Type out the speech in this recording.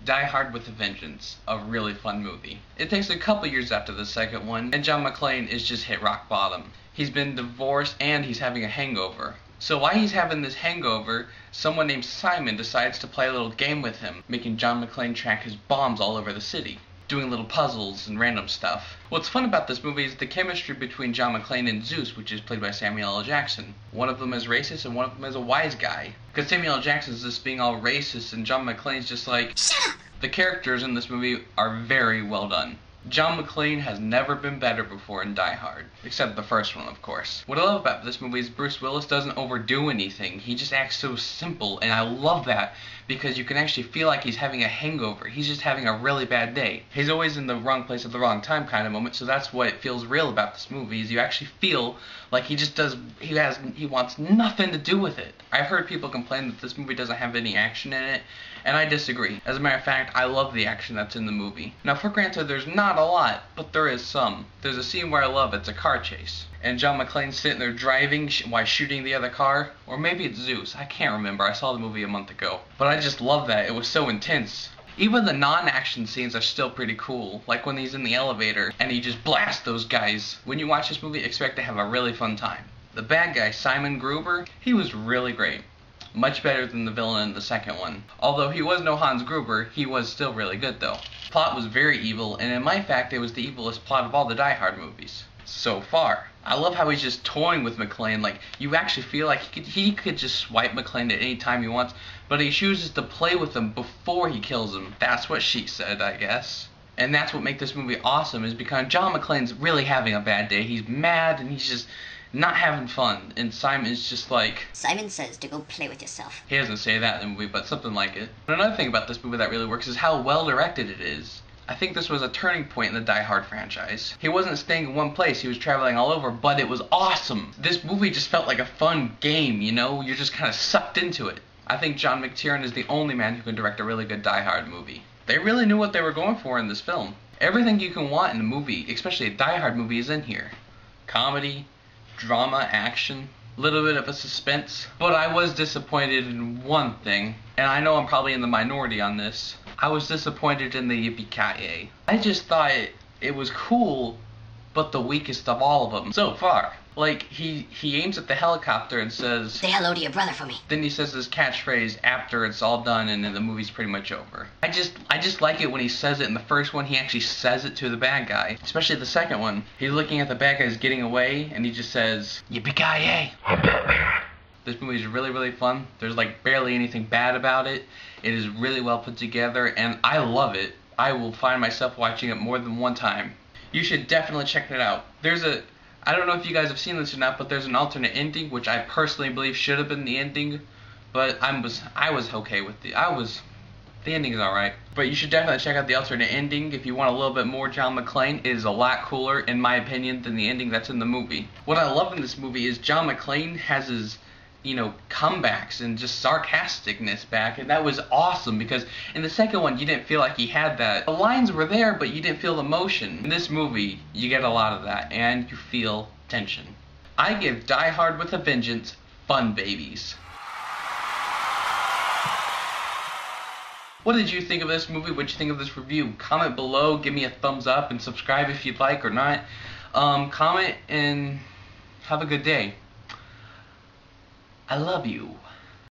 Die Hard with a Vengeance, a really fun movie. It takes a couple years after the second one, and John McClane is just hit rock bottom. He's been divorced and he's having a hangover. So while he's having this hangover, someone named Simon decides to play a little game with him, making John McClane track his bombs all over the city, doing little puzzles and random stuff. What's fun about this movie is the chemistry between John McClane and Zeus, which is played by Samuel L. Jackson. One of them is racist and one of them is a wise guy. Because Samuel L. Jackson's just being all racist and John McClane's just like, shut up! The characters in this movie are very well done. John McClane has never been better before in Die Hard, except the first one, of course. What I love about this movie is Bruce Willis doesn't overdo anything. He just acts so simple, and I love that because you can actually feel like he's having a hangover. He's just having a really bad day. He's always in the wrong place at the wrong time kind of moment, so that's what feels real about this movie, is you actually feel like he wants nothing to do with it. I've heard people complain that this movie doesn't have any action in it, and I disagree. As a matter of fact, I love the action that's in the movie. Now, for granted, there's not a lot, but there is some. There's a scene where I love it's a car chase, and John McClane's sitting there driving while shooting the other car, or maybe it's Zeus. I can't remember. I saw the movie a month ago, but I just love that. It was so intense. Even the non-action scenes are still pretty cool, like when he's in the elevator and he just blasts those guys. When you watch this movie, expect to have a really fun time. The bad guy, Simon Gruber, he was really great. Much better than the villain in the second one. Although he was no Hans Gruber, he was still really good though. The plot was very evil, and in my fact, it was the evilest plot of all the Die Hard movies so far. I love how he's just toying with McClane. Like, you actually feel like he could just swipe McClane at any time he wants, but he chooses to play with him before he kills him. That's what she said, I guess. And that's what makes this movie awesome, is because John McClane's really having a bad day. He's mad and he's just not having fun, and Simon's just like, Simon says to go play with yourself. He doesn't say that in the movie, but something like it. But another thing about this movie that really works is how well directed it is. I think this was a turning point in the Die Hard franchise. He wasn't staying in one place, he was traveling all over, but it was awesome. This movie just felt like a fun game, you know? You're just kind of sucked into it. I think John McTiernan is the only man who can direct a really good Die Hard movie. They really knew what they were going for in this film. Everything you can want in a movie, especially a Die Hard movie, is in here. Comedy, drama, action, a little bit of a suspense. But I was disappointed in one thing, and I know I'm probably in the minority on this. I was disappointed in the Yippee-Ki-Yay. I just thought it was cool, but the weakest of all of them so far. Like, he aims at the helicopter and says, say hello to your brother for me. Then he says his catchphrase after it's all done, and then the movie's pretty much over. I just like it when he says it in the first one. He actually says it to the bad guy, especially the second one. He's looking at the bad guys getting away, and he just says, Yippee-Ki-Yay. This movie is really, really fun. There's like barely anything bad about it. It is really well put together, and I love it. I will find myself watching it more than one time. You should definitely check it out. I don't know if you guys have seen this or not, but there's an alternate ending, which I personally believe should have been the ending, but I was okay with the ending is alright. But you should definitely check out the alternate ending if you want a little bit more John McClane. It is a lot cooler, in my opinion, than the ending that's in the movie. What I love in this movie is John McClane has his, comebacks and just sarcasticness back, and that was awesome, because in the second one you didn't feel like he had that. The lines were there, but you didn't feel the emotion. In this movie, you get a lot of that, and you feel tension. I give Die Hard with a Vengeance fun babies. What did you think of this movie? What did you think of this review? Comment below, give me a thumbs up, and subscribe if you'd like or not. Comment and have a good day. I love you.